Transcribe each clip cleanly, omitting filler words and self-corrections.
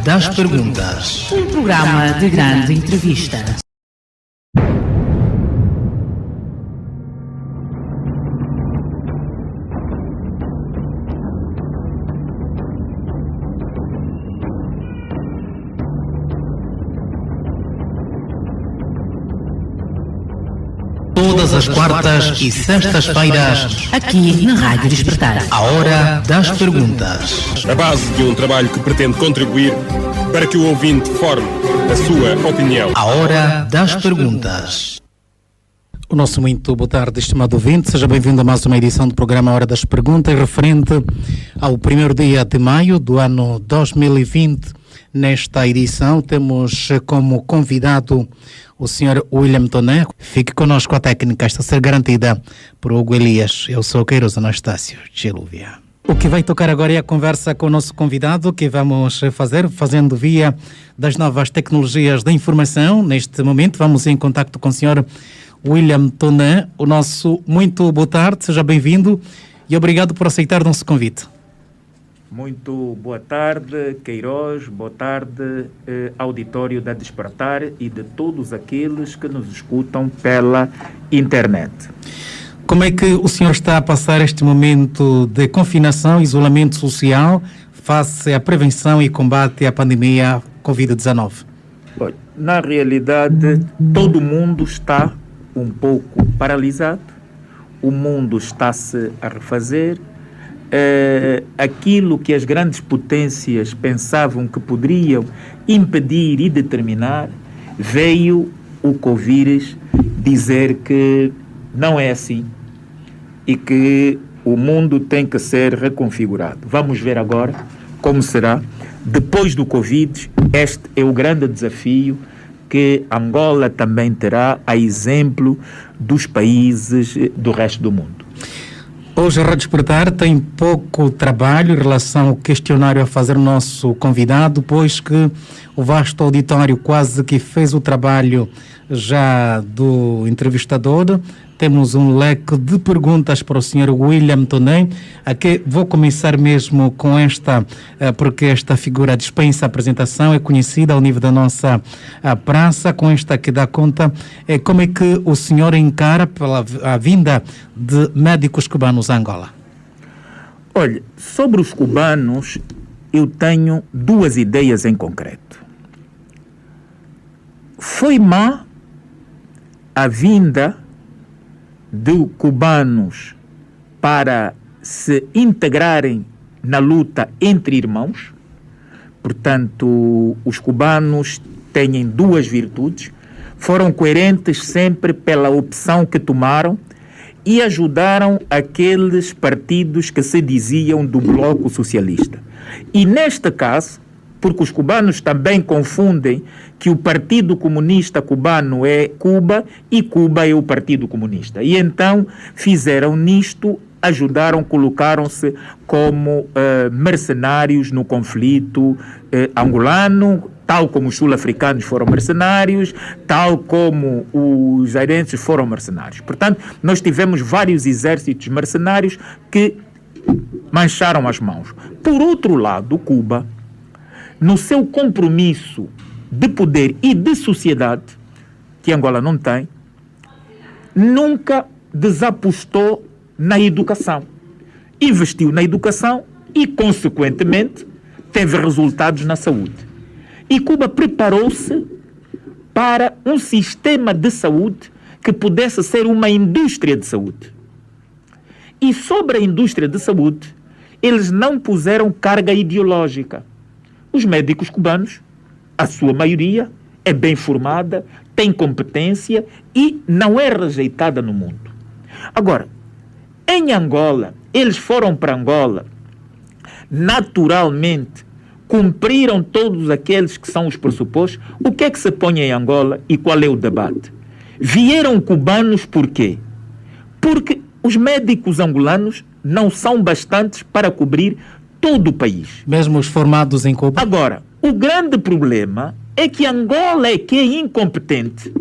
das Perguntas. Um programa de grande entrevista. Todas as quartas e sextas-feiras, Aqui na Rádio Despertar. a hora das perguntas. A base de um trabalho que pretende contribuir para que o ouvinte forme a sua opinião. A hora das perguntas. O nosso muito boa tarde, estimado ouvinte. Seja bem-vindo a mais uma edição do programa Hora das Perguntas, referente ao primeiro dia de maio do ano 2020. Nesta edição temos como convidado o Sr. William Toné. Fique conosco, a técnica está a ser garantida por Hugo Elias. Eu sou Queiroz Anastácio Gelúvia. O que vai tocar agora é a conversa com o nosso convidado, que vamos fazendo via das novas tecnologias da informação. Neste momento vamos em contacto com o Sr. William Toné. O nosso muito boa tarde, seja bem-vindo e obrigado por aceitar o nosso convite. Muito boa tarde, Queiroz, boa tarde, auditório da Despertar e de todos aqueles que nos escutam pela internet. Como é que o senhor está a passar este momento de confinação e isolamento social face à prevenção e combate à pandemia Covid-19? Bom, na realidade, todo mundo está um pouco paralisado, o mundo está-se a refazer. Aquilo que as grandes potências pensavam que poderiam impedir e determinar, veio o Covid dizer que não é assim e que o mundo tem que ser reconfigurado. Vamos ver agora como será. Depois do Covid, este é o grande desafio que Angola também terá, a exemplo dos países do resto do mundo. Hoje a Rádio Despertar tem pouco trabalho em relação ao questionário a fazer o nosso convidado, pois que o vasto auditório quase que fez o trabalho já do entrevistador. Temos um leque de perguntas para o Sr. William Toné. Aqui vou começar mesmo com esta, porque esta figura dispensa a apresentação, é conhecida ao nível da nossa praça, com esta que dá conta. Como é que o senhor encara a vinda de médicos cubanos a Angola? Olha, sobre os cubanos, eu tenho duas ideias em concreto. Foi má a vinda de cubanos para se integrarem na luta entre irmãos. Portanto, os cubanos têm duas virtudes, foram coerentes sempre pela opção que tomaram e ajudaram aqueles partidos que se diziam do bloco socialista. E neste caso, porque os cubanos também confundem que o Partido Comunista Cubano é Cuba e Cuba é o Partido Comunista. E então fizeram nisto, ajudaram, colocaram-se como mercenários no conflito angolano, tal como os sul-africanos foram mercenários, tal como os zairenses foram mercenários. Portanto, nós tivemos vários exércitos mercenários que mancharam as mãos. Por outro lado, Cuba, no seu compromisso de poder e de sociedade, que Angola não tem, nunca desapostou na educação. Investiu na educação e, consequentemente, teve resultados na saúde. E Cuba preparou-se para um sistema de saúde que pudesse ser uma indústria de saúde. E sobre a indústria de saúde, eles não puseram carga ideológica. Os médicos cubanos, a sua maioria, é bem formada, tem competência e não é rejeitada no mundo. Agora, em Angola, eles foram para Angola, naturalmente, cumpriram todos aqueles que são os pressupostos. O que é que se põe em Angola e qual é o debate? Vieram cubanos por quê? Porque os médicos angolanos não são bastantes para cobrir todo o país. Mesmo os formados em Cuba? Agora, o grande problema é que Angola é que é incompetente,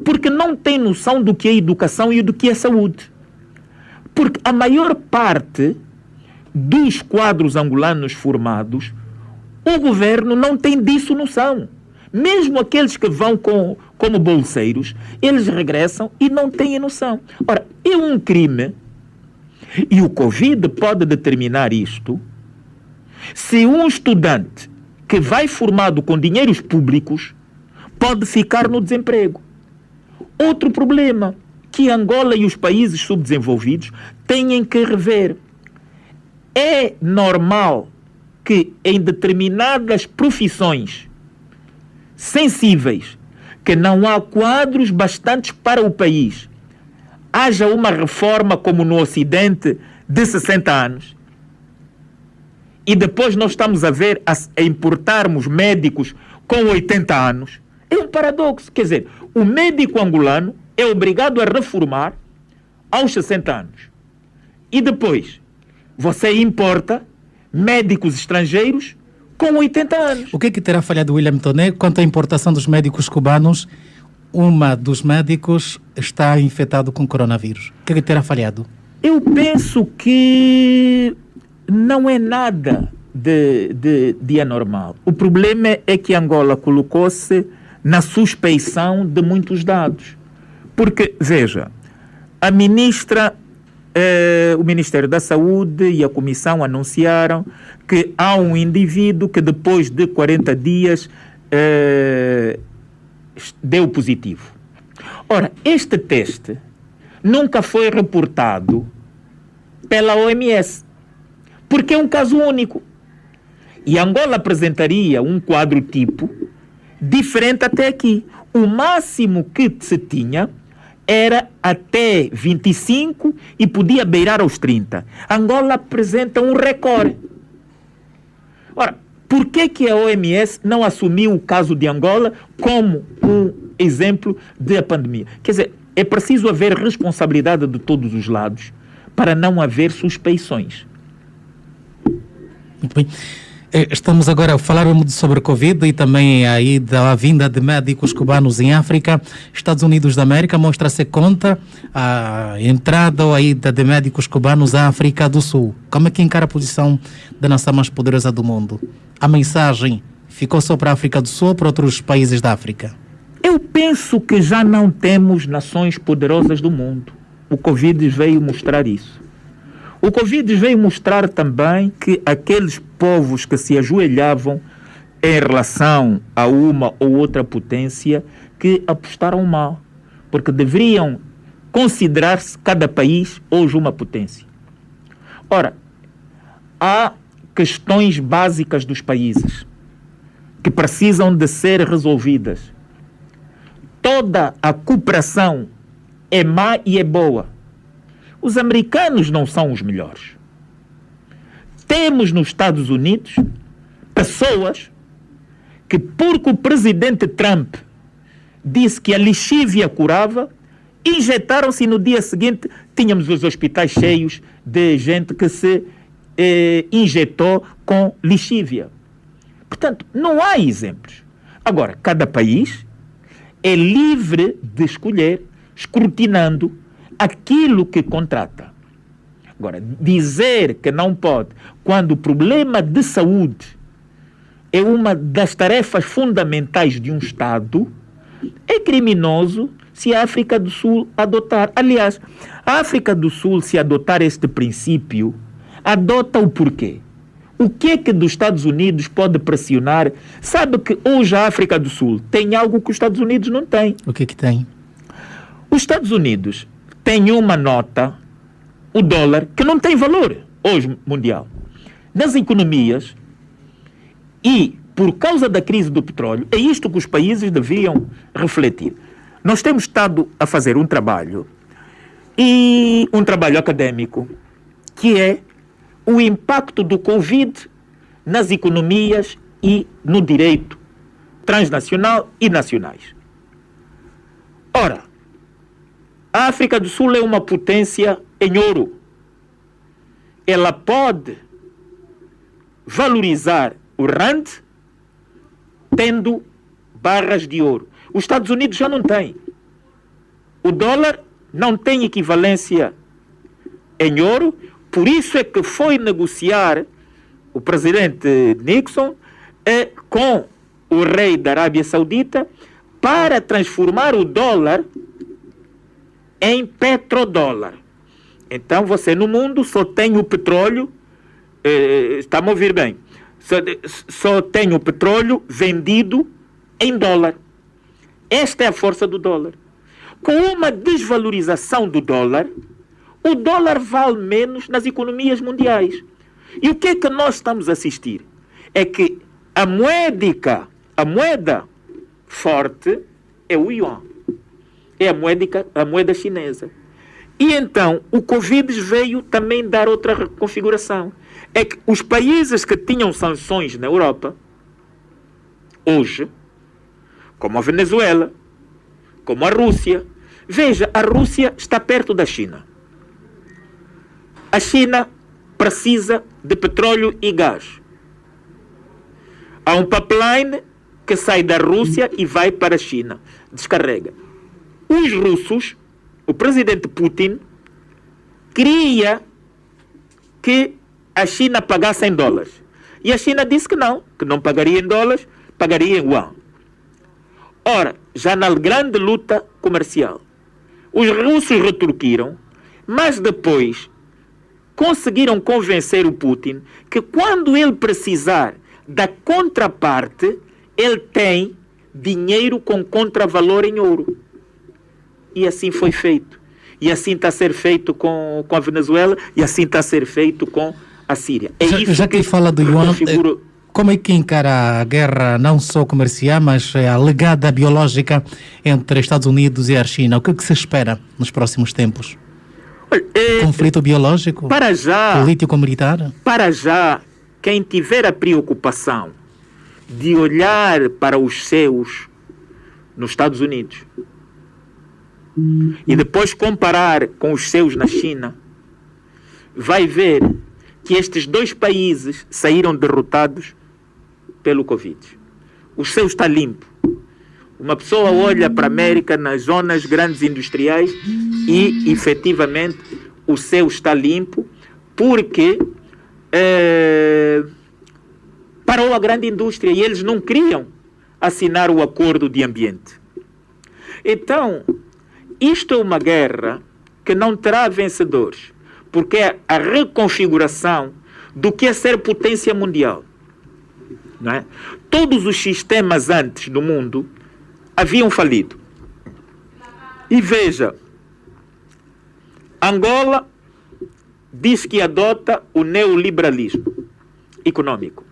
porque não tem noção do que é educação e do que é saúde. Porque a maior parte dos quadros angolanos formados O governo não tem disso noção. Mesmo aqueles que vão como bolseiros, eles regressam e não têm noção. Ora, é um crime, e o Covid pode determinar isto, se um estudante que vai formado com dinheiros públicos pode ficar no desemprego. Outro problema que Angola e os países subdesenvolvidos têm que rever. É normal que em determinadas profissões sensíveis, que não há quadros bastantes para o país, haja uma reforma como no Ocidente de 60 anos, e depois nós estamos a ver a importarmos médicos com 80 anos. É um paradoxo. Quer dizer, o médico angolano é obrigado a reformar aos 60 anos. E depois, você importa médicos estrangeiros com 80 anos. O que é que terá falhado William Toné quanto à importação dos médicos cubanos? Uma dos médicos está infectado com coronavírus. O que é que terá falhado? Eu penso que não é nada de anormal. O problema é que Angola colocou-se na suspeição de muitos dados. Porque, veja, a ministra, o Ministério da Saúde e a Comissão anunciaram que há um indivíduo que depois de 40 dias deu positivo. Ora, este teste nunca foi reportado pela OMS, porque é um caso único. E Angola apresentaria um quadro tipo diferente até aqui. O máximo que se tinha era até 25 e podia beirar aos 30. Angola apresenta um recorde. Ora, por que a OMS não assumiu o caso de Angola como um exemplo da pandemia? Quer dizer, é preciso haver responsabilidade de todos os lados para não haver suspeições. Muito bem. Estamos agora a falar sobre Covid e também aí da vinda de médicos cubanos em África. Estados Unidos da América mostra-se contra a entrada de médicos cubanos à África do Sul. Como é que encara a posição da nação mais poderosa do mundo? A mensagem ficou só para a África do Sul ou para outros países da África? Eu penso que já não temos nações poderosas do mundo. O Covid veio mostrar isso. O Covid veio mostrar também que aqueles povos que se ajoelhavam em relação a uma ou outra potência que apostaram mal, porque deveriam considerar-se cada país hoje uma potência. Ora, há questões básicas dos países que precisam de ser resolvidas. Toda a cooperação é má e é boa. Os americanos não são os melhores. Temos nos Estados Unidos pessoas que, porque o presidente Trump disse que a lixívia curava, injetaram-se e no dia seguinte tínhamos os hospitais cheios de gente que se injetou com lixívia. Portanto, não há exemplos. Agora, cada país é livre de escolher, escrutinando aquilo que contrata. Agora, dizer que não pode, quando o problema de saúde é uma das tarefas fundamentais de um Estado, é criminoso se a África do Sul adotar. Aliás, a África do Sul, se adotar este princípio, adota o porquê. O que é que dos Estados Unidos pode pressionar? Sabe que hoje a África do Sul tem algo que os Estados Unidos não têm. O que é que tem? Os Estados Unidos têm uma nota, o dólar, que não tem valor hoje mundial. Nas economias, e por causa da crise do petróleo, é isto que os países deviam refletir. Nós temos estado a fazer um trabalho, e um trabalho académico, que é o impacto do Covid nas economias e no direito transnacional e nacionais. Ora, a África do Sul é uma potência em ouro. Ela pode valorizar o rand tendo barras de ouro. Os Estados Unidos já não têm. O dólar não tem equivalência em ouro, por isso é que foi negociar o presidente Nixon com o rei da Arábia Saudita para transformar o dólar em petrodólar. Então você no mundo só tem o petróleo, está-me a ouvir bem, só tem o petróleo vendido em dólar. Esta é a força do dólar. Com uma desvalorização do dólar, o dólar vale menos nas economias mundiais. E o que é que nós estamos a assistir? É que a moeda forte é o yuan. É a moeda chinesa. E então, o Covid veio também dar outra configuração. É que os países que tinham sanções na Europa, hoje, como a Venezuela, como a Rússia, veja, a Rússia está perto da China. A China precisa de petróleo e gás. Há um pipeline que sai da Rússia e vai para a China. Descarrega. Os russos, o presidente Putin, queria que a China pagasse em dólares. E a China disse que não pagaria em dólares, pagaria em yuan. Ora, já na grande luta comercial, os russos retorquiram, mas depois conseguiram convencer o Putin que quando ele precisar da contraparte, ele tem dinheiro com contravalor em ouro. E assim foi feito. E assim está a ser feito com a Venezuela, e assim está a ser feito com a Síria. É isso já que fala do yuan, como é que encara a guerra não só comercial, mas a legada biológica entre Estados Unidos e a China? O que se espera nos próximos tempos? Conflito biológico? Para já, político-militar? Para já, quem tiver a preocupação de olhar para os seus nos Estados Unidos e depois comparar com os seus na China, vai ver que estes dois países saíram derrotados pelo Covid. O seu está limpo. Uma pessoa olha para a América nas zonas grandes industriais e, efetivamente, o seu está limpo porque parou a grande indústria e eles não queriam assinar o acordo de ambiente. Então, isto é uma guerra que não terá vencedores, porque é a reconfiguração do que é ser potência mundial. Não é? Todos os sistemas antes do mundo haviam falido. E veja, Angola diz que adota o neoliberalismo econômico.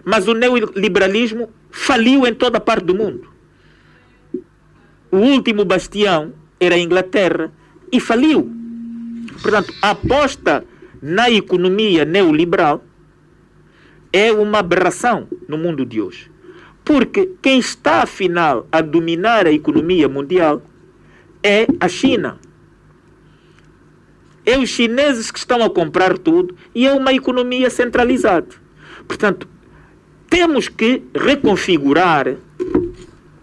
Mas o neoliberalismo faliu em toda parte do mundo. O último bastião era a Inglaterra e faliu. Portanto, a aposta na economia neoliberal é uma aberração no mundo de hoje. Porque quem está, afinal, a dominar a economia mundial é a China. É os chineses que estão a comprar tudo e é uma economia centralizada. Portanto, temos que reconfigurar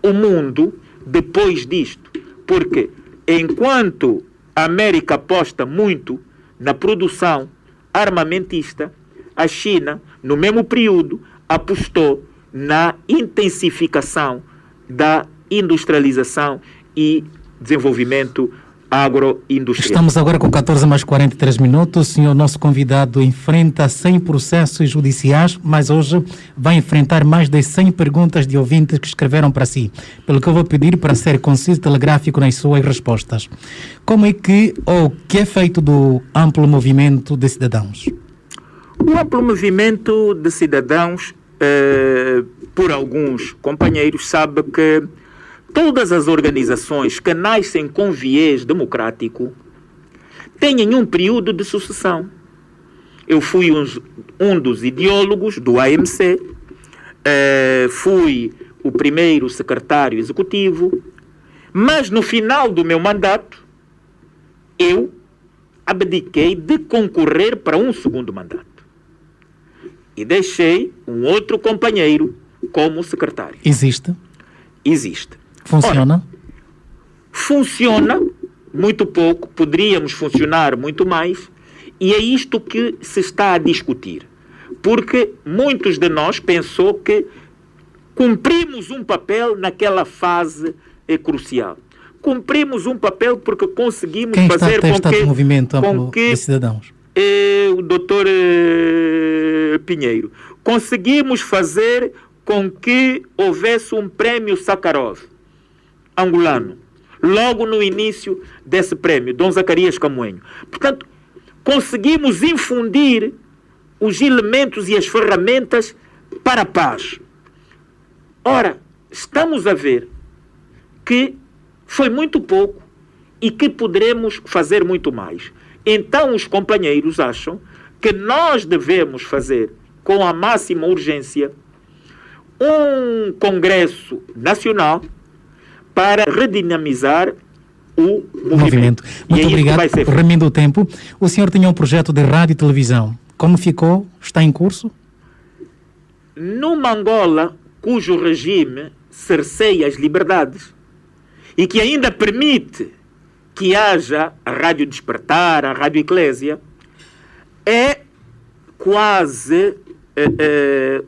o mundo depois disto. Porque enquanto a América aposta muito na produção armamentista, a China, no mesmo período, apostou na intensificação da industrialização e desenvolvimento agroindustrial. Estamos agora com 14 mais 43 minutos. O senhor, nosso convidado, enfrenta 100 processos judiciais, mas hoje vai enfrentar mais de 100 perguntas de ouvintes que escreveram para si. Pelo que eu vou pedir para ser conciso e telegráfico nas suas respostas. Como é que, ou que é feito do amplo movimento de cidadãos? O amplo movimento de cidadãos, por alguns companheiros, sabe que todas as organizações que nascem com viés democrático têm um período de sucessão. Eu fui um dos ideólogos do AMC, fui o primeiro secretário executivo, mas no final do meu mandato, eu abdiquei de concorrer para um segundo mandato. E deixei um outro companheiro como secretário. Existe? Existe. Funciona? Ora, funciona muito pouco, poderíamos funcionar muito mais, e é isto que se está a discutir. porque muitos de nós pensou que cumprimos um papel naquela fase crucial. Cumprimos um papel porque conseguimos Quem fazer está a testar o movimento com que de cidadãos? O doutor Pinheiro. Conseguimos fazer com que houvesse um prémio Sakharov angolano, logo no início desse prémio, Dom Zacarias Camoenho. Portanto, conseguimos infundir os elementos e as ferramentas para a paz. Ora, estamos a ver que foi muito pouco e que poderemos fazer muito mais. Então os companheiros acham que nós devemos fazer com a máxima urgência um congresso nacional para redinamizar o movimento. Muito obrigado. Remendo o tempo. O senhor tinha um projeto de rádio e televisão. Como ficou? Está em curso? Numa Angola cujo regime cerceia as liberdades e que ainda permite que haja a Rádio Despertar, a Rádio Eclésia, é quase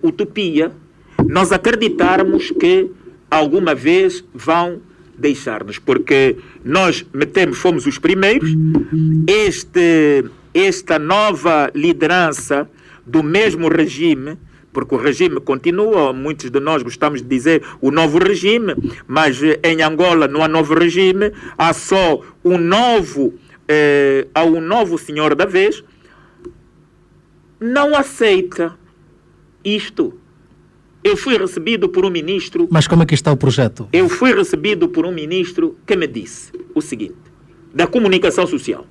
utopia nós acreditarmos que alguma vez vão deixar-nos, porque nós fomos os primeiros, esta nova liderança do mesmo regime, porque o regime continua, muitos de nós gostamos de dizer o novo regime, mas em Angola não há novo regime, há só um novo senhor da vez, não aceita isto. Eu fui recebido por um ministro... Mas como é que está o projeto? Eu fui recebido por um ministro que me disse o seguinte, da comunicação social.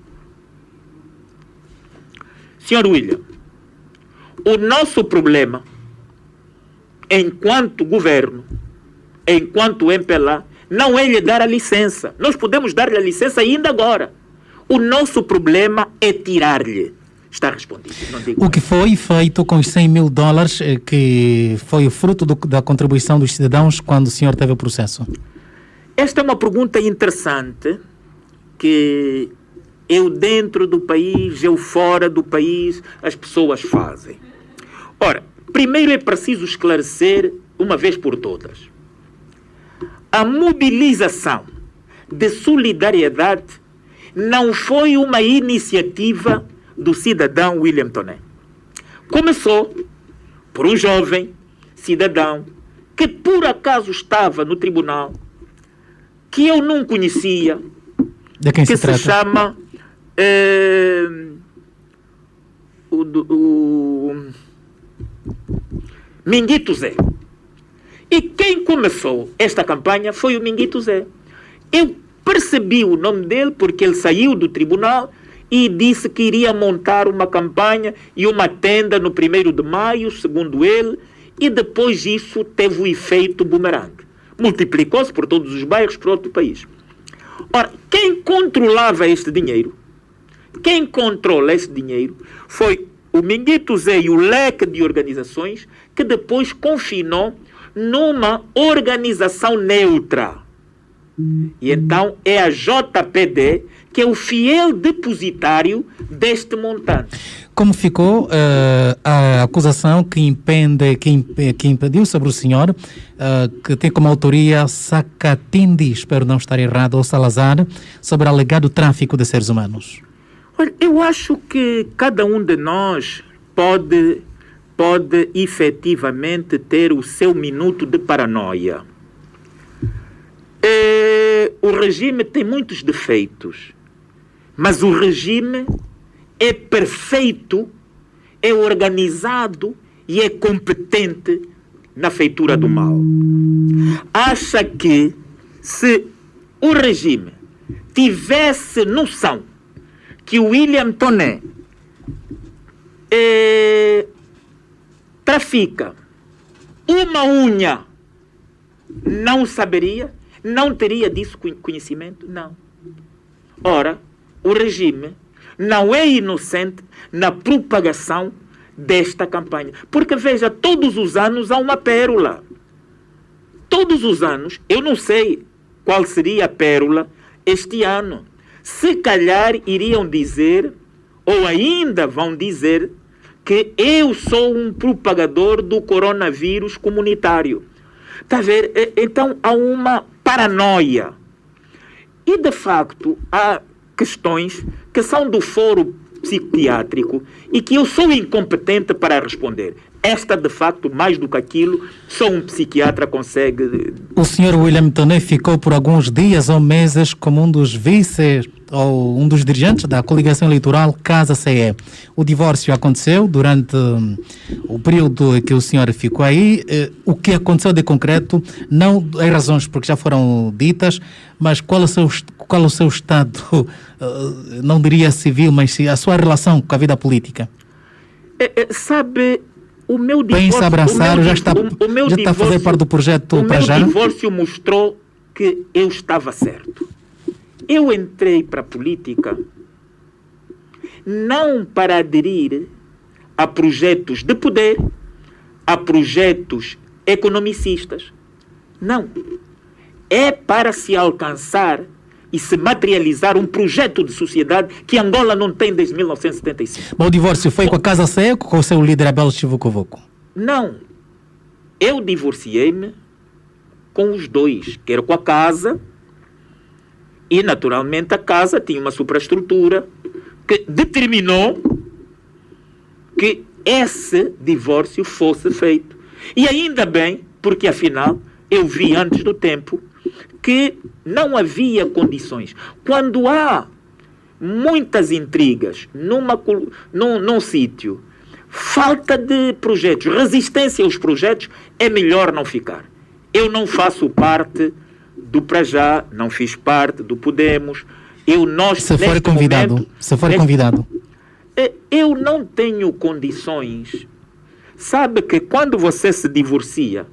Senhor William, o nosso problema, enquanto governo, enquanto MPLA, não é lhe dar a licença. Nós podemos dar-lhe a licença ainda agora. O nosso problema é tirar-lhe. Está respondido. O que foi feito com os $100 mil, que foi o fruto da contribuição dos cidadãos quando o senhor teve o processo? Esta é uma pergunta interessante que eu dentro do país, eu fora do país, as pessoas fazem. Ora, primeiro é preciso esclarecer, uma vez por todas, a mobilização de solidariedade não foi uma iniciativa do cidadão William Toné. Começou por um jovem cidadão que por acaso estava no tribunal, que eu não conhecia, de quem que se chama Minguito Zé. E quem começou esta campanha foi o Minguito Zé. Eu percebi o nome dele porque ele saiu do tribunal e disse que iria montar uma campanha e uma tenda no 1º de maio, segundo ele, e depois isso teve o efeito bumerangue. Multiplicou-se por todos os bairros, por todo o país. Ora, quem controlava este dinheiro, quem controla este dinheiro, foi o Minguito Zé e o leque de organizações que depois confinou numa organização neutra. E então é a JPD que é o fiel depositário deste montante. Como ficou a acusação que impediu sobre o senhor, que tem como autoria Sacatindi, espero não estar errado, ou Salazar, sobre alegado tráfico de seres humanos? Olha, eu acho que cada um de nós pode efetivamente ter o seu minuto de paranoia. O regime tem muitos defeitos, mas o regime é perfeito, é organizado e é competente na feitura do mal. Acha que se o regime tivesse noção que o William Toné trafica uma unha, não saberia? Não teria disso conhecimento? Não. Ora, o regime não é inocente na propagação desta campanha. Porque, veja, todos os anos há uma pérola. Todos os anos, eu não sei qual seria a pérola este ano. Se calhar iriam dizer, ou ainda vão dizer, que eu sou um propagador do coronavírus comunitário. Está a ver? Então há uma paranoia. E, de facto, há questões que são do foro psiquiátrico e que eu sou incompetente para responder. Esta, de facto, mais do que aquilo, só um psiquiatra consegue... O senhor William Tonnet ficou por alguns dias ou meses como um dos vices ou um dos dirigentes da coligação eleitoral Casa CE. O divórcio aconteceu durante o período que o senhor ficou aí. O que aconteceu de concreto, não em razões porque já foram ditas, mas qual o seu estado, não diria civil, mas a sua relação com a vida política? Sabe... O meu divórcio, pensa abraçar, já está a fazer parte do projeto para já? O meu divórcio mostrou que eu estava certo. Eu entrei para a política não para aderir a projetos de poder, a projetos economicistas. Não. É para se alcançar e se materializar um projeto de sociedade que Angola não tem desde 1975. Mas o divórcio foi com a Casa CE ou com o seu líder Abel Chivucovoco? Não. Eu divorciei-me com os dois. Quero com a Casa e, naturalmente, a Casa tinha uma superestrutura que determinou que esse divórcio fosse feito. E ainda bem, porque, afinal, eu vi antes do tempo que não havia condições. Quando há muitas intrigas num sítio, falta de projetos, resistência aos projetos, é melhor não ficar. Eu não faço parte do Para Já, não fiz parte do Podemos. Se for convidado. Eu não tenho condições. Sabe que quando você se divorcia,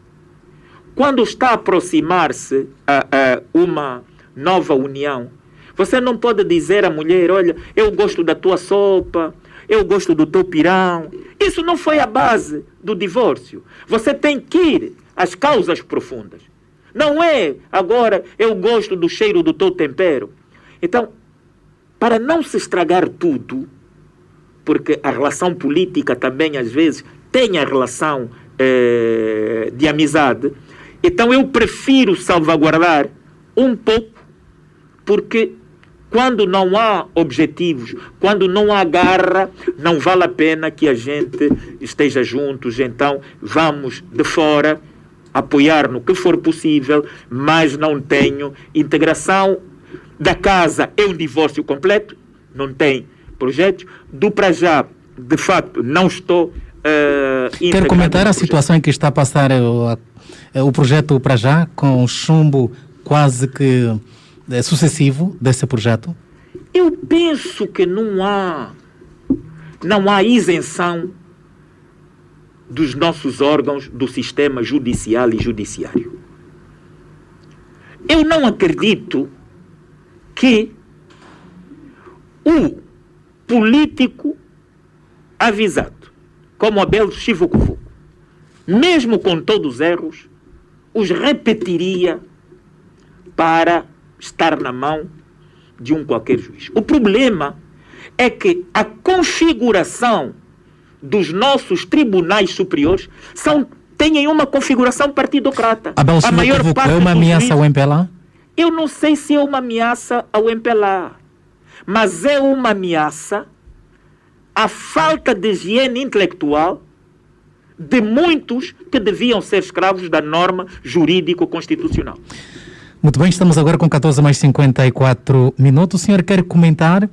quando está a aproximar-se a uma nova união, você não pode dizer à mulher, olha, eu gosto da tua sopa, eu gosto do teu pirão. Isso não foi a base do divórcio. Você tem que ir às causas profundas. Não é agora, eu gosto do cheiro do teu tempero. Então, para não se estragar tudo, porque a relação política também, às vezes, tem a relação de amizade, então eu prefiro salvaguardar um pouco, porque quando não há objetivos, quando não há garra, não vale a pena que a gente esteja juntos. Então vamos de fora apoiar no que for possível, mas não tenho integração. Da Casa é um divórcio completo, não tem projetos. Do Para Já, de facto, não estou Quero comentar a situação em que está a passar o projeto Para Já, com um chumbo quase que sucessivo desse projeto? Eu penso que não há isenção dos nossos órgãos do sistema judicial e judiciário. Eu não acredito que o político avisado, como Abel Chivucovoco, mesmo com todos os erros, os repetiria para estar na mão de um qualquer juiz. O problema é que a configuração dos nossos tribunais superiores têm uma configuração partidocrata. Abel Chivucovoco é uma ameaça ao MPLA? Eu não sei se é uma ameaça ao MPLA, mas é uma ameaça à falta de higiene intelectual de muitos que deviam ser escravos da norma jurídico-constitucional. Muito bem, estamos agora com 14 mais 54 minutos. O senhor quer comentar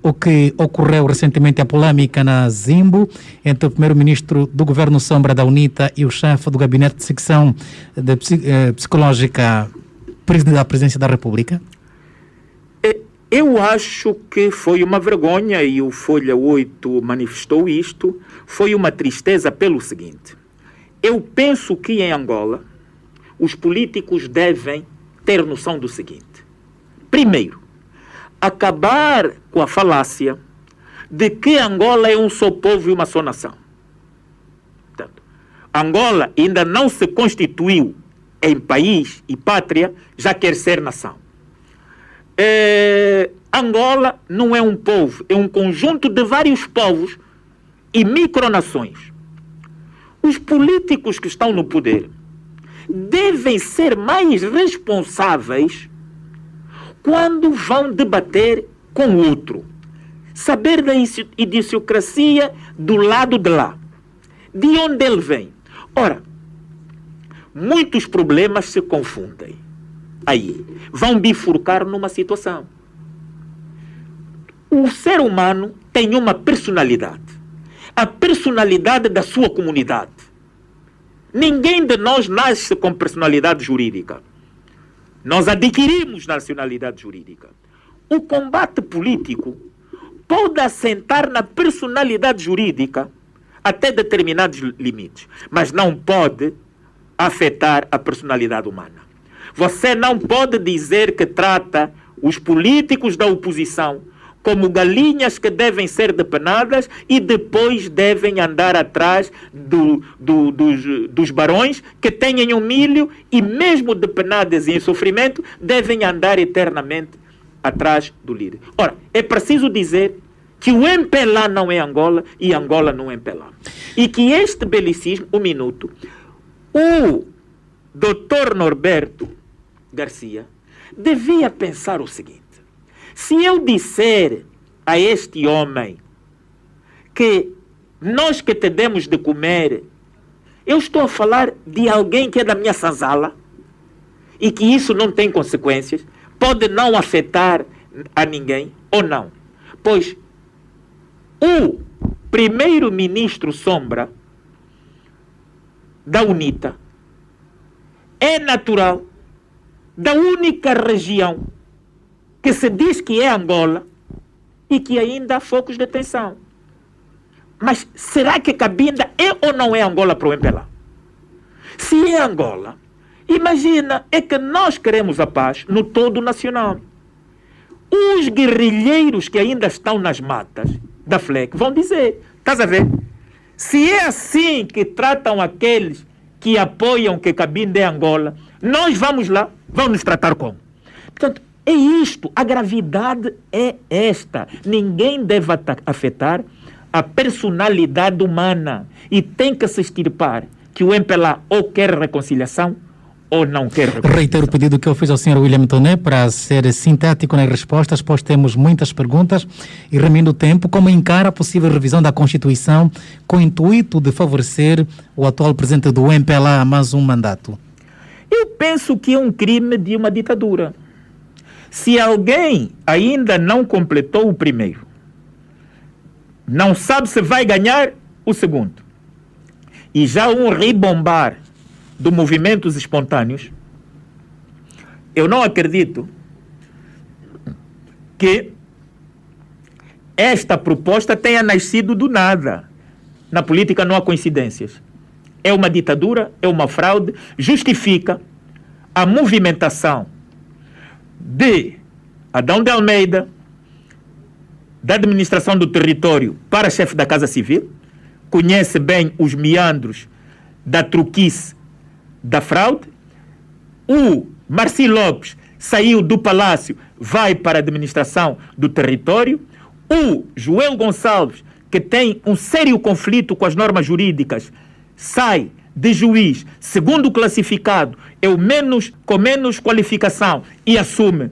o que ocorreu recentemente, a polêmica na Zimbo entre o primeiro-ministro do governo Sombra da UNITA e o chefe do gabinete de secção psicológica da Presidência da República? Eu acho que foi uma vergonha, e o Folha 8 manifestou isto. Foi uma tristeza pelo seguinte: eu penso que em Angola os políticos devem ter noção do seguinte. Primeiro, acabar com a falácia de que Angola é um só povo e uma só nação. Portanto, Angola ainda não se constituiu em país e pátria, já quer ser nação. Angola não é um povo, é um conjunto de vários povos e micronações, os políticos que estão no poder devem ser mais responsáveis quando vão debater com o outro. Saber da idiosincrasia do lado de lá, de onde ele vem. Ora, muitos problemas se confundem. Aí, vão bifurcar numa situação. O ser humano tem uma personalidade. A personalidade da sua comunidade. Ninguém de nós nasce com personalidade jurídica. Nós adquirimos nacionalidade jurídica. O combate político pode assentar na personalidade jurídica até determinados limites, mas não pode afetar a personalidade humana. Você não pode dizer que trata os políticos da oposição como galinhas que devem ser depenadas e depois devem andar atrás dos barões que têm um milho e mesmo depenadas e em sofrimento devem andar eternamente atrás do líder. Ora, é preciso dizer que o MPLA não é Angola e Angola não é MPLA. E que este belicismo, um minuto, o Dr. Norberto Garcia devia pensar o seguinte: se eu disser a este homem que nós que te demos de comer, eu estou a falar de alguém que é da minha senzala e que isso não tem consequências, pode não afetar a ninguém ou não. Pois o primeiro-ministro Sombra da UNITA é natural da única região que se diz que é Angola e que ainda há focos de tensão. Mas será que Cabinda é ou não é Angola para o MPLA? Se é Angola, imagina, é que nós queremos a paz no todo nacional. Os guerrilheiros que ainda estão nas matas da FLEC vão dizer, estás a ver? Se é assim que tratam aqueles que apoiam que Cabinda é Angola, nós vamos lá, vão nos tratar como? Portanto, é isto, a gravidade é esta. Ninguém deve afetar a personalidade humana e tem que se extirpar que o MPLA ou quer reconciliação ou não quer reconciliação. Reitero o pedido que eu fiz ao Sr. William Toné para ser sintético nas respostas, pois temos muitas perguntas e remendo o tempo. Como encara a possível revisão da Constituição com o intuito de favorecer o atual presidente do MPLA a mais um mandato? Eu penso que é um crime de uma ditadura. Se alguém ainda não completou o primeiro, não sabe se vai ganhar o segundo, e já um ribombar de movimentos espontâneos, eu não acredito que esta proposta tenha nascido do nada. Na política não há coincidências. É uma ditadura, é uma fraude, justifica a movimentação de Adão de Almeida, da administração do território para chefe da Casa Civil, conhece bem os meandros da truquice da fraude. O Marci Lopes saiu do palácio, vai para a administração do território. O Joel Gonçalves, que tem um sério conflito com as normas jurídicas, sai de juiz, segundo classificado, é o com menos qualificação e assume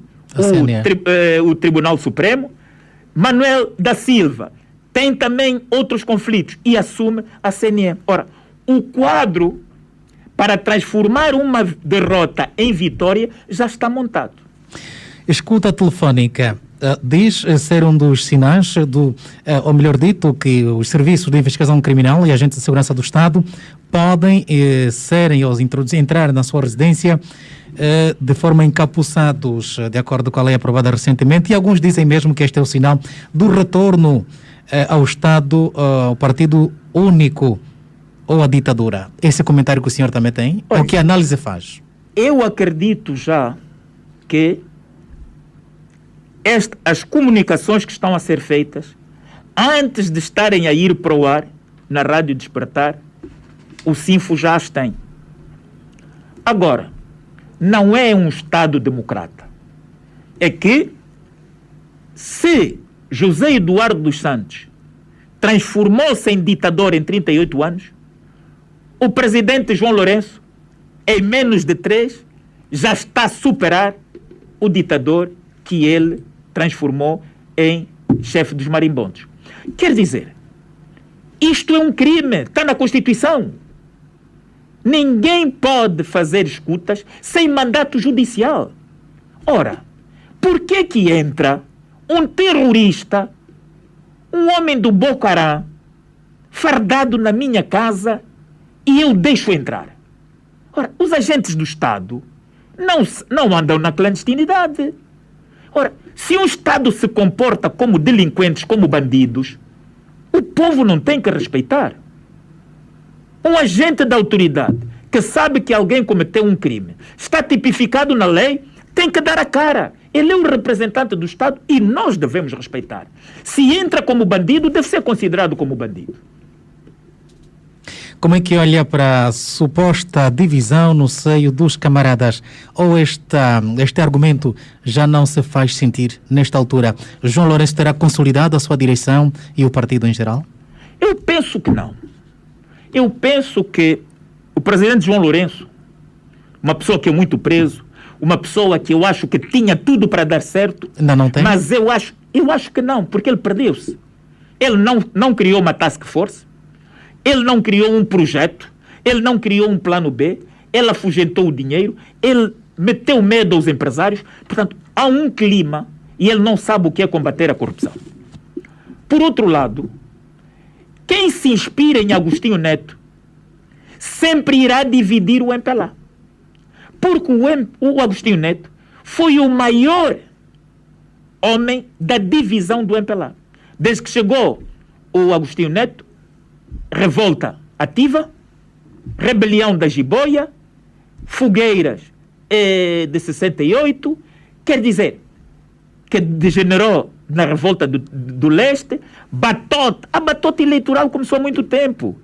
o Tribunal Supremo. Manuel da Silva tem também outros conflitos e assume a CNE. Ora, o quadro para transformar uma derrota em vitória já está montado. Escuta telefónica. Diz ser um dos sinais ou melhor dito, que os serviços de investigação criminal e agentes de segurança do Estado podem serem ou entrar na sua residência de forma encapuçados, de acordo com a lei aprovada recentemente, e alguns dizem mesmo que este é o sinal do retorno ao Estado, ao partido único ou à ditadura. Esse comentário que o senhor também tem? Olha, ou que análise faz? Eu acredito já que as comunicações que estão a ser feitas, antes de estarem a ir para o ar, na Rádio Despertar, o Sinfo já as tem. Agora, não é um Estado democrata. É que, se José Eduardo dos Santos transformou-se em ditador em 38 anos. O presidente João Lourenço, em menos de 3, já está a superar o ditador que ele transformou em chefe dos marimbondos. Quer dizer, isto é um crime, está na Constituição. Ninguém pode fazer escutas sem mandato judicial. Ora, por que entra um terrorista, um homem do Boko Haram, fardado na minha casa e eu deixo entrar? Ora, os agentes do Estado não andam na clandestinidade. Ora, se um Estado se comporta como delinquentes, como bandidos, o povo não tem que respeitar. Um agente da autoridade que sabe que alguém cometeu um crime, está tipificado na lei, tem que dar a cara. Ele é o representante do Estado e nós devemos respeitar. Se entra como bandido, deve ser considerado como bandido. Como é que olha para a suposta divisão no seio dos camaradas? Ou este argumento já não se faz sentir nesta altura? João Lourenço terá consolidado a sua direção e o partido em geral? Eu penso que não. Eu penso que o presidente João Lourenço, uma pessoa que é muito preso, uma pessoa que eu acho que tinha tudo para dar certo, não tem? Mas eu acho que não, porque ele perdeu-se. Ele não criou uma task force, ele não criou um projeto, ele não criou um plano B, ele afugentou o dinheiro, ele meteu medo aos empresários. Portanto, há um clima e ele não sabe o que é combater a corrupção. Por outro lado, quem se inspira em Agostinho Neto sempre irá dividir o MPLA. Porque o Agostinho Neto foi o maior homem da divisão do MPLA. Desde que chegou o Agostinho Neto, revolta ativa, rebelião da Jiboia, fogueiras de 68, quer dizer, que degenerou na revolta do leste, a batota eleitoral começou há muito tempo.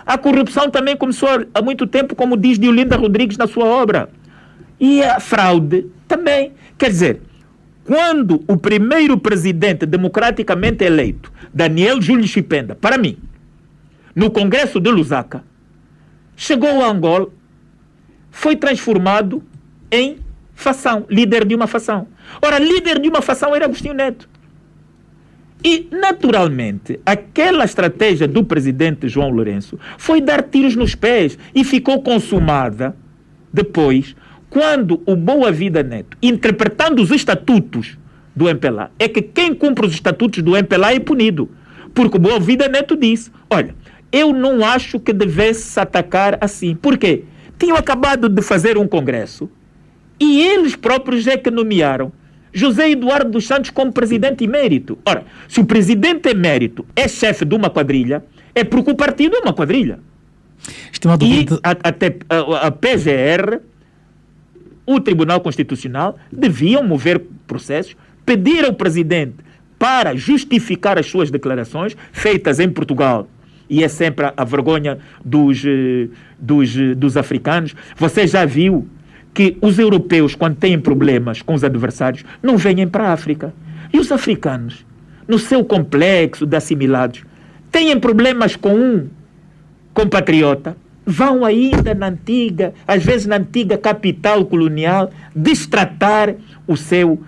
A corrupção também começou há muito tempo, como diz Diolinda Rodrigues na sua obra. E a fraude também. Quer dizer, quando o primeiro presidente democraticamente eleito, Daniel Júlio Chipenda, para mim, no Congresso de Lusaka, chegou a Angola, foi transformado em fação, líder de uma fação. Ora, líder de uma fação era Agostinho Neto. E, naturalmente, aquela estratégia do presidente João Lourenço foi dar tiros nos pés e ficou consumada depois, quando o Boa Vida Neto, interpretando os estatutos do MPLA, é que quem cumpre os estatutos do MPLA é punido. Porque o Boa Vida Neto disse, olha, eu não acho que devesse atacar assim. Por quê? Tinham acabado de fazer um congresso e eles próprios é que nomearam José Eduardo dos Santos como presidente emérito. Ora, se o presidente emérito é chefe de uma quadrilha, é porque o partido é uma quadrilha. Estimado e até a PGR, o Tribunal Constitucional, deviam mover processos, pedir ao presidente para justificar as suas declarações feitas em Portugal. E é sempre a vergonha dos africanos. Você já viu que os europeus, quando têm problemas com os adversários, não vêm para a África. E os africanos, no seu complexo de assimilados, têm problemas com um compatriota, vão ainda às vezes na antiga capital colonial, destratar o seu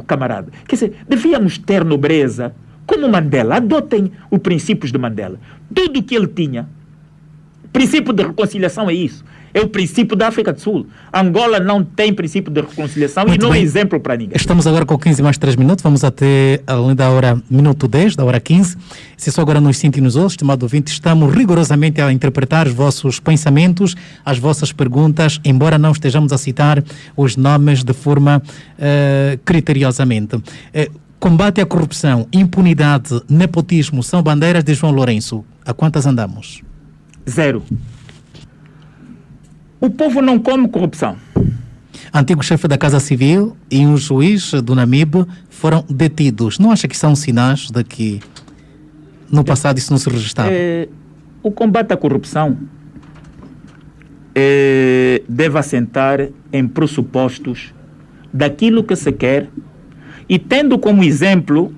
camarada. Quer dizer, devíamos ter nobreza como Mandela. Adotem os princípios de Mandela. Tudo o que ele tinha. O princípio de reconciliação é isso. É o princípio da África do Sul. Angola não tem princípio de reconciliação e não é exemplo para ninguém. Estamos agora com 15 mais 3 minutos. Vamos até além da hora, minuto 10, da hora 15. Se só agora nos sente e nos ouve, estimado ouvinte, estamos rigorosamente a interpretar os vossos pensamentos, as vossas perguntas, embora não estejamos a citar os nomes de forma criteriosamente. Combate à corrupção, impunidade, nepotismo são bandeiras de João Lourenço. A quantas andamos? 0. O povo não come corrupção. Antigo chefe da Casa Civil e um juiz do Namibe foram detidos. Não acha que são sinais de que no passado isso não se registrava? O combate à corrupção deve assentar em pressupostos daquilo que se quer e tendo como exemplo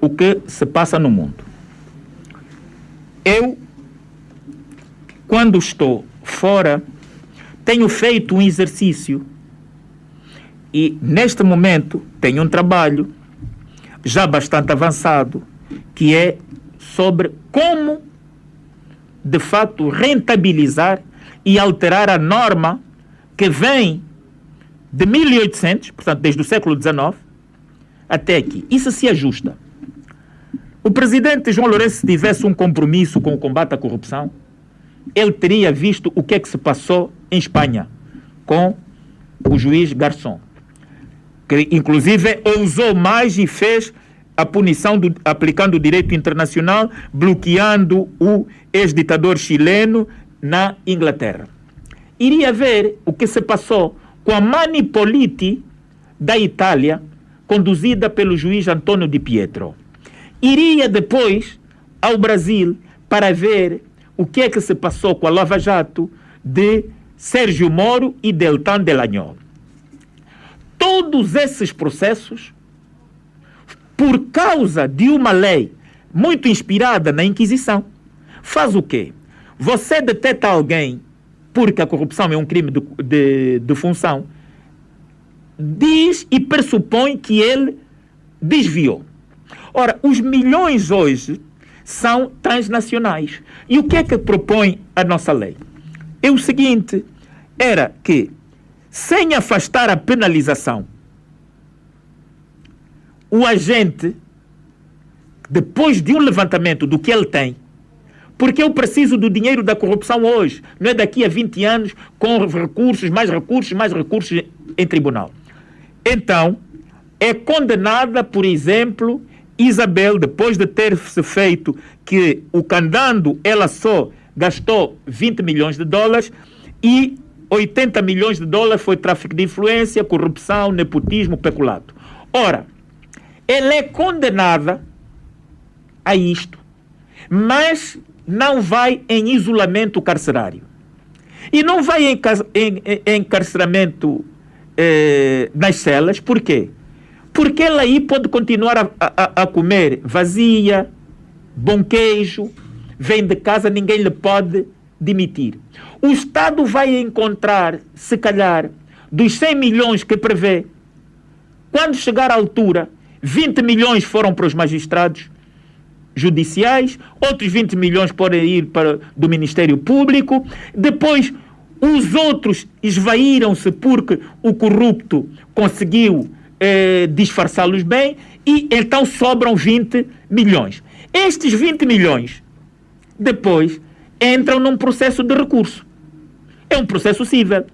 o que se passa no mundo. eu, quando estou fora, tenho feito um exercício e, neste momento, tenho um trabalho já bastante avançado, que é sobre como, de facto, rentabilizar e alterar a norma que vem de 1800, portanto, desde o século XIX, até aqui. Isso se ajusta. O presidente João Lourenço, se tivesse um compromisso com o combate à corrupção, ele teria visto o que é que se passou em Espanha com o juiz Garzón, que inclusive ousou mais e fez a punição aplicando o direito internacional, bloqueando o ex-ditador chileno na Inglaterra. Iria ver o que se passou com a Mani Politi da Itália, conduzida pelo juiz Antonio Di Pietro. Iria depois ao Brasil para ver o que é que se passou com a Lava Jato de Sérgio Moro e Deltan Delagnol. Todos esses processos, por causa de uma lei muito inspirada na Inquisição, faz o quê? Você deteta alguém porque a corrupção é um crime de função, diz e pressupõe que ele desviou. Ora, os milhões hoje são transnacionais. E o que é que propõe a nossa lei? É o seguinte, era que, sem afastar a penalização, o agente, depois de um levantamento do que ele tem, porque eu preciso do dinheiro da corrupção hoje, não é daqui a 20 anos com recursos, mais recursos em tribunal. Então, é condenada, por exemplo, Isabel, depois de ter-se feito que o candando, ela só gastou 20 milhões de dólares e 80 milhões de dólares foi tráfico de influência, corrupção, nepotismo, peculato. Ora, ela é condenada a isto, mas não vai em isolamento carcerário. E não vai em encarceramento nas celas. Por quê? Porque ela aí pode continuar a comer vazia, bom queijo, vem de casa, ninguém lhe pode demitir. O Estado vai encontrar, se calhar, dos 100 milhões que prevê, quando chegar à altura, 20 milhões foram para os magistrados judiciais, outros 20 milhões podem ir do Ministério Público, depois os outros esvaíram-se porque o corrupto conseguiu disfarçá-los bem e então sobram 20 milhões. Estes 20 milhões depois entram num processo de recurso. É um processo cível.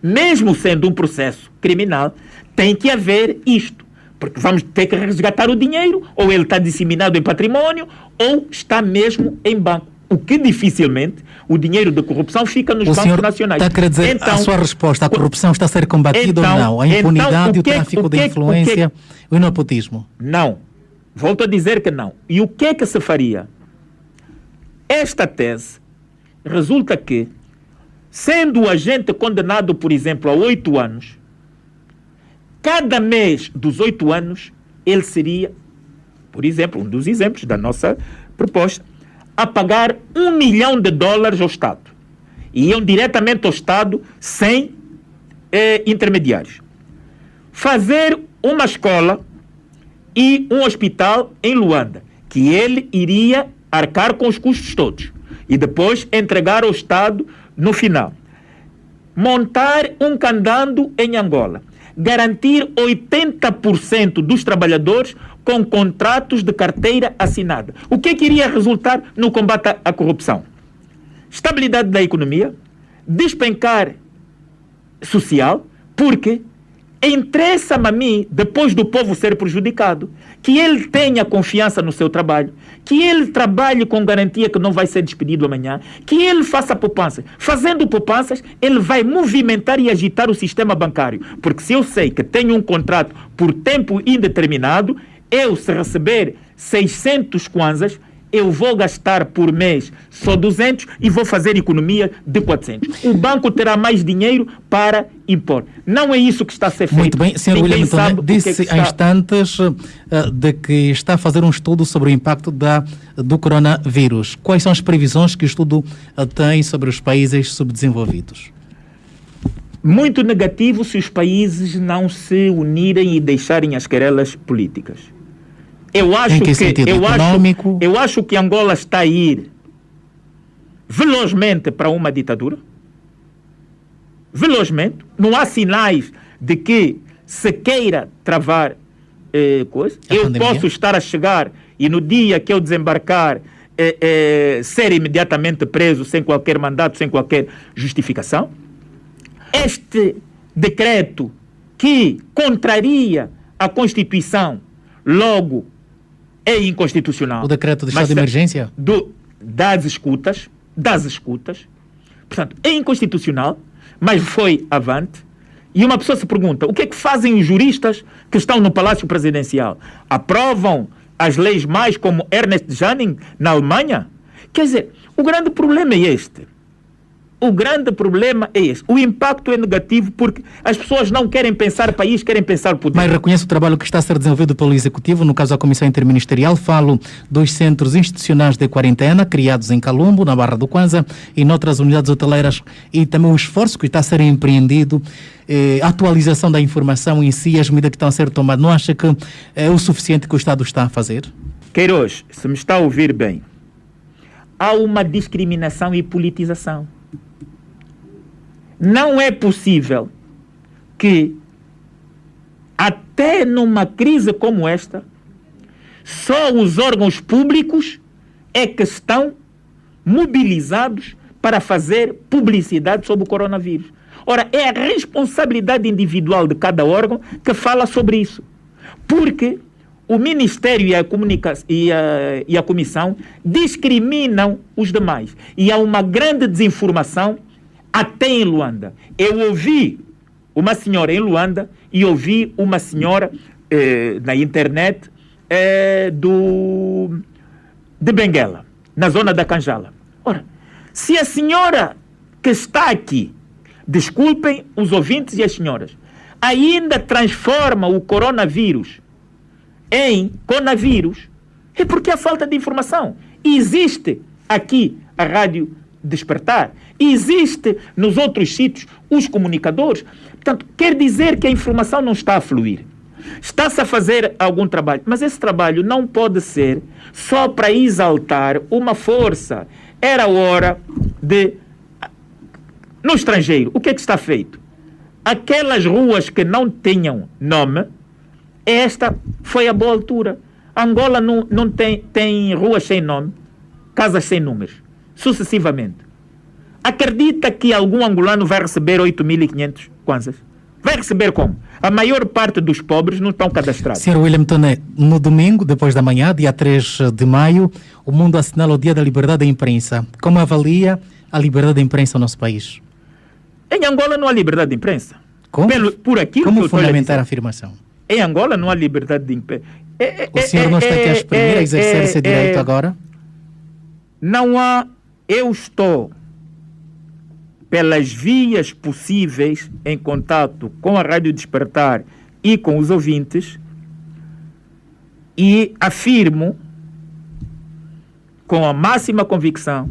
Mesmo sendo um processo criminal, tem que haver isto. Porque vamos ter que resgatar o dinheiro, ou ele está disseminado em património, ou está mesmo em banco. O que dificilmente o dinheiro da corrupção fica nos bancos nacionais. Está a querer dizer, então, a sua resposta, a corrupção está a ser combatida ou não? A impunidade, o tráfico de influência, o nepotismo? Não. Volto a dizer que não. E o que é que se faria? Esta tese resulta que, sendo o agente condenado, por exemplo, a 8 anos, cada mês dos 8 anos, ele seria, por exemplo, um dos exemplos da nossa proposta, a pagar $1 milhão ao Estado. E iam diretamente ao Estado sem intermediários. Fazer uma escola e um hospital em Luanda, que ele iria arcar com os custos todos. E depois entregar ao Estado no final. Montar um candando em Angola. Garantir 80% dos trabalhadores com contratos de carteira assinada. O que é que iria resultar no combate à corrupção? Estabilidade da economia, despencar social, porque interessa-me a mim, depois do povo ser prejudicado, que ele tenha confiança no seu trabalho, que ele trabalhe com garantia que não vai ser despedido amanhã, que ele faça poupanças. Fazendo poupanças, ele vai movimentar e agitar o sistema bancário. Porque se eu sei que tenho um contrato por tempo indeterminado, eu, se receber 600 kwanzas, eu vou gastar por mês só 200 e vou fazer economia de 400. O banco terá mais dinheiro para impor. Não é isso que está a ser feito. Muito bem, Sr. William António disse há instantes de que está a fazer um estudo sobre o impacto do coronavírus. Quais são as previsões que o estudo tem sobre os países subdesenvolvidos? Muito negativo se os países não se unirem e deixarem as querelas políticas. Eu acho que Angola está a ir velozmente para uma ditadura. Velozmente. Não há sinais de que se queira travar coisa. Eu posso estar a chegar e no dia que eu desembarcar ser imediatamente preso sem qualquer mandato, sem qualquer justificação. Este decreto que contraria a Constituição, logo é inconstitucional. O decreto de estado de emergência? Das escutas. Portanto, é inconstitucional, mas foi avante. E uma pessoa se pergunta, o que é que fazem os juristas que estão no Palácio Presidencial? Aprovam as leis mais como Ernest Janning na Alemanha? Quer dizer, o grande problema é este. O impacto é negativo porque as pessoas não querem pensar país, querem pensar poder. Mas reconhece o trabalho que está a ser desenvolvido pelo Executivo, no caso da Comissão Interministerial. Falo dos centros institucionais de quarentena, criados em Calumbo, na Barra do Kwanza, e noutras unidades hoteleiras, e também o esforço que está a ser empreendido, a atualização da informação em si, as medidas que estão a ser tomadas. Não acha que é o suficiente que o Estado está a fazer? Queiroz, se me está a ouvir bem, há uma discriminação e politização. Não é possível que, até numa crise como esta, só os órgãos públicos é que estão mobilizados para fazer publicidade sobre o coronavírus. Ora, é a responsabilidade individual de cada órgão que fala sobre isso. Porque o Ministério e a Comissão discriminam os demais. E há uma grande desinformação até em Luanda. Eu ouvi uma senhora em Luanda e ouvi uma senhora na internet de Benguela, na zona da Canjala. Ora, se a senhora que está aqui, desculpem os ouvintes e as senhoras, ainda transforma o coronavírus em conavírus, é porque há falta de informação. Existe aqui a Rádio Despertar, existe nos outros sítios os comunicadores. Portanto, quer dizer que a informação não está a fluir. Está-se a fazer algum trabalho, mas esse trabalho não pode ser só para exaltar uma força. Era hora de... No estrangeiro, o que é que está feito? Aquelas ruas que não tinham nome, esta foi a boa altura. Angola não tem ruas sem nome, casas sem números. Sucessivamente. Acredita que algum angolano vai receber 8.500 kwanzas? Vai receber como? A maior parte dos pobres não estão cadastrados. Sr. William Toné, no domingo, depois da manhã, dia 3 de maio, o mundo assinala o Dia da Liberdade da Imprensa. Como avalia a liberdade da imprensa no nosso país? Em Angola não há liberdade de imprensa. Como? Por aquilo Como que eu fundamentar a afirmação? Em Angola não há liberdade de imprensa. O senhor não está aqui a exprimir, a exercer esse direito agora? Não há... Eu estou, pelas vias possíveis, em contato com a Rádio Despertar e com os ouvintes, e afirmo, com a máxima convicção,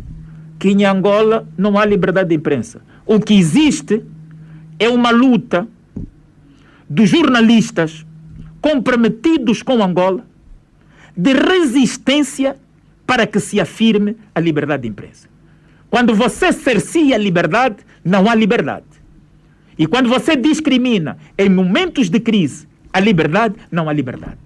que em Angola não há liberdade de imprensa. O que existe é uma luta dos jornalistas comprometidos com Angola de resistência para que se afirme a liberdade de imprensa. Quando você cerceia a liberdade, não há liberdade. E quando você discrimina em momentos de crise a liberdade, não há liberdade.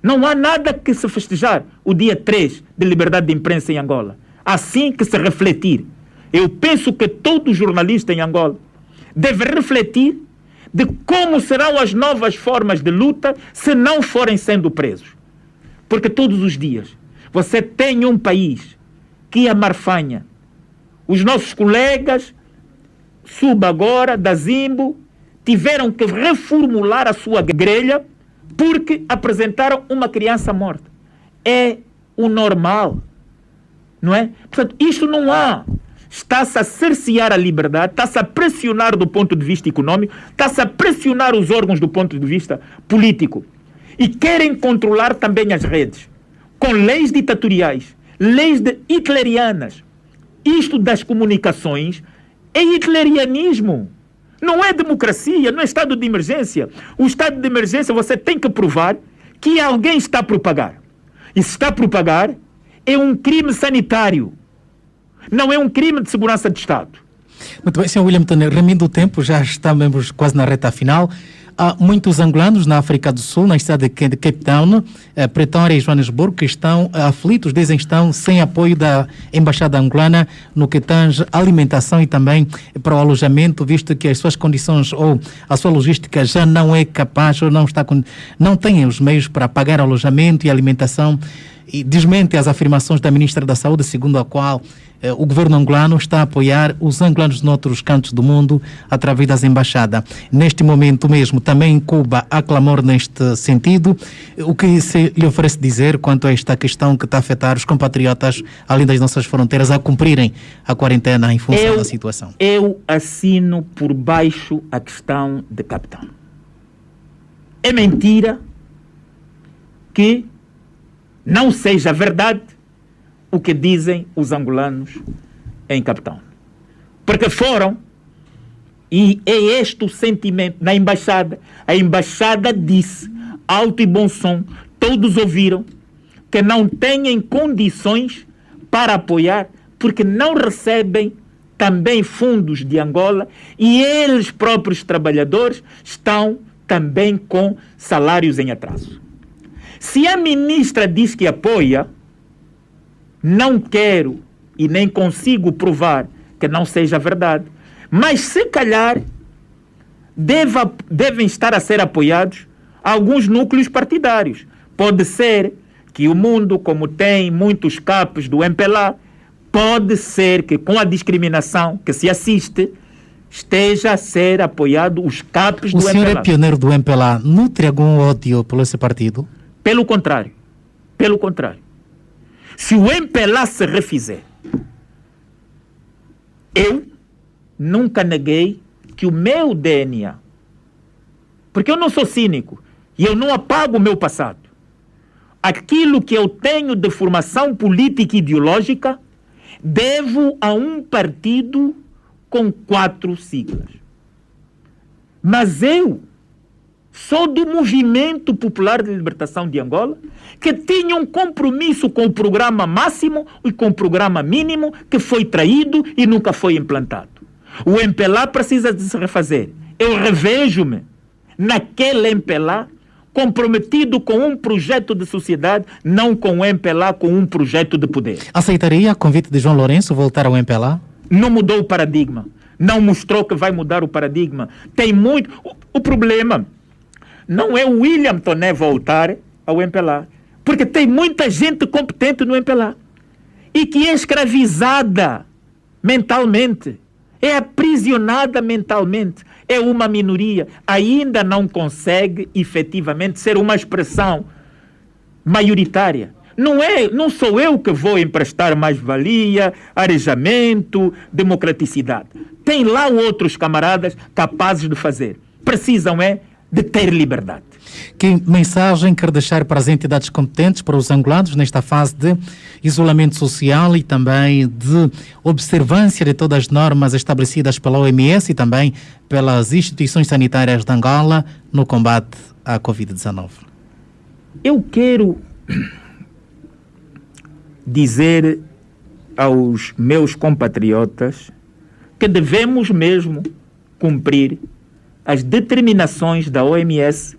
Não há nada que se festejar o dia 3 de liberdade de imprensa em Angola. Assim que se refletir. Eu penso que todo jornalista em Angola deve refletir de como serão as novas formas de luta se não forem sendo presos. Porque todos os dias você tem um país que amarfanha. Os nossos colegas, agora, da Zimbo, tiveram que reformular a sua grelha porque apresentaram uma criança morta. É o normal. não é? Portanto, isto não há. Está-se a cercear a liberdade, está-se a pressionar do ponto de vista econômico, está-se a pressionar os órgãos do ponto de vista político. E querem controlar também as redes, com leis ditatoriais, leis hitlerianas. Isto das comunicações é hitlerianismo. Não é democracia, não é estado de emergência. O estado de emergência você tem que provar que alguém está a propagar. E se está a propagar, é um crime sanitário. Não é um crime de segurança de Estado. Muito bem, Sr. William Tonner, remindo o tempo, já estamos quase na reta final. Há muitos angolanos na África do Sul, na cidade de Cape Town, Pretória e Joanesburgo, que estão aflitos, dizem que estão sem apoio da Embaixada Angolana no que tange alimentação e também para o alojamento, visto que as suas condições ou a sua logística já não é capaz ou não tem os meios para pagar alojamento e alimentação. E desmente as afirmações da Ministra da Saúde, segundo a qual o governo angolano está a apoiar os angolanos noutros cantos do mundo através das embaixadas. Neste momento mesmo, também em Cuba, há clamor neste sentido. O que se lhe oferece dizer quanto a esta questão que está a afetar os compatriotas, além das nossas fronteiras, a cumprirem a quarentena em função da situação? Eu assino por baixo a questão de Cape Town. É mentira que não seja verdade o que dizem os angolanos em Cape Town. Porque foram, e é este o sentimento na embaixada. A embaixada disse, alto e bom som, todos ouviram, que não têm condições para apoiar, porque não recebem também fundos de Angola e eles próprios trabalhadores estão também com salários em atraso. Se a ministra diz que apoia, não quero e nem consigo provar que não seja verdade, mas se calhar devem estar a ser apoiados alguns núcleos partidários. Pode ser que o mundo, como tem muitos capos do MPLA, pode ser que com a discriminação que se assiste, esteja a ser apoiado os capos do MPLA. O senhor é pioneiro do MPLA, nutre algum ódio pelo esse partido? Pelo contrário. Pelo contrário. Se o MPLA se refizer, eu nunca neguei que o meu DNA, porque eu não sou cínico e eu não apago o meu passado, aquilo que eu tenho de formação política e ideológica, devo a um partido com 4 siglas. Mas eu sou do Movimento Popular de Libertação de Angola, que tinha um compromisso com o programa máximo e com o programa mínimo que foi traído e nunca foi implantado. O MPLA precisa de se refazer. Eu revejo-me naquele MPLA comprometido com um projeto de sociedade, não com o MPLA com um projeto de poder. Aceitaria o convite de João Lourenço voltar ao MPLA? Não mudou o paradigma. Não mostrou que vai mudar o paradigma. Tem muito... O problema não é o William Tonner voltar ao MPLA, porque tem muita gente competente no MPLA e que é escravizada mentalmente, é aprisionada mentalmente, é uma minoria, ainda não consegue efetivamente ser uma expressão maioritária. Não sou eu que vou emprestar mais-valia, arejamento, democraticidade. Tem lá outros camaradas capazes de fazer. Precisam de ter liberdade. Que mensagem quer deixar para as entidades competentes, para os angolanos, nesta fase de isolamento social e também de observância de todas as normas estabelecidas pela OMS e também pelas instituições sanitárias de Angola no combate à Covid-19? Eu quero dizer aos meus compatriotas que devemos mesmo cumprir as determinações da OMS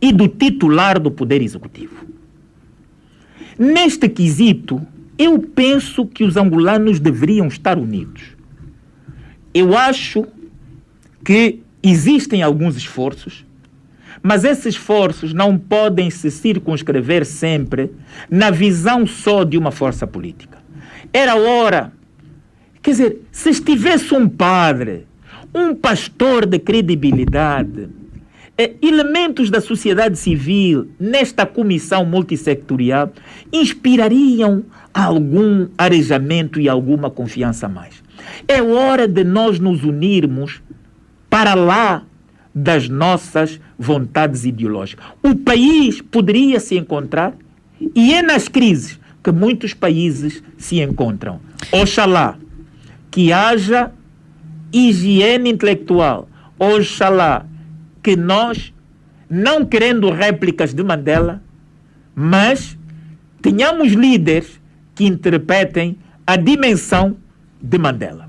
e do titular do Poder Executivo. Neste quesito, eu penso que os angolanos deveriam estar unidos. Eu acho que existem alguns esforços, mas esses esforços não podem se circunscrever sempre na visão só de uma força política. Era hora, quer dizer, se estivesse um padre, um pastor de credibilidade, elementos da sociedade civil nesta comissão multissectorial inspirariam algum arejamento e alguma confiança a mais. É hora de nós nos unirmos para lá das nossas vontades ideológicas. O país poderia se encontrar, e é nas crises que muitos países se encontram. Oxalá que haja higiene intelectual. Oxalá que nós, não querendo réplicas de Mandela, mas tenhamos líderes que interpretem a dimensão de Mandela.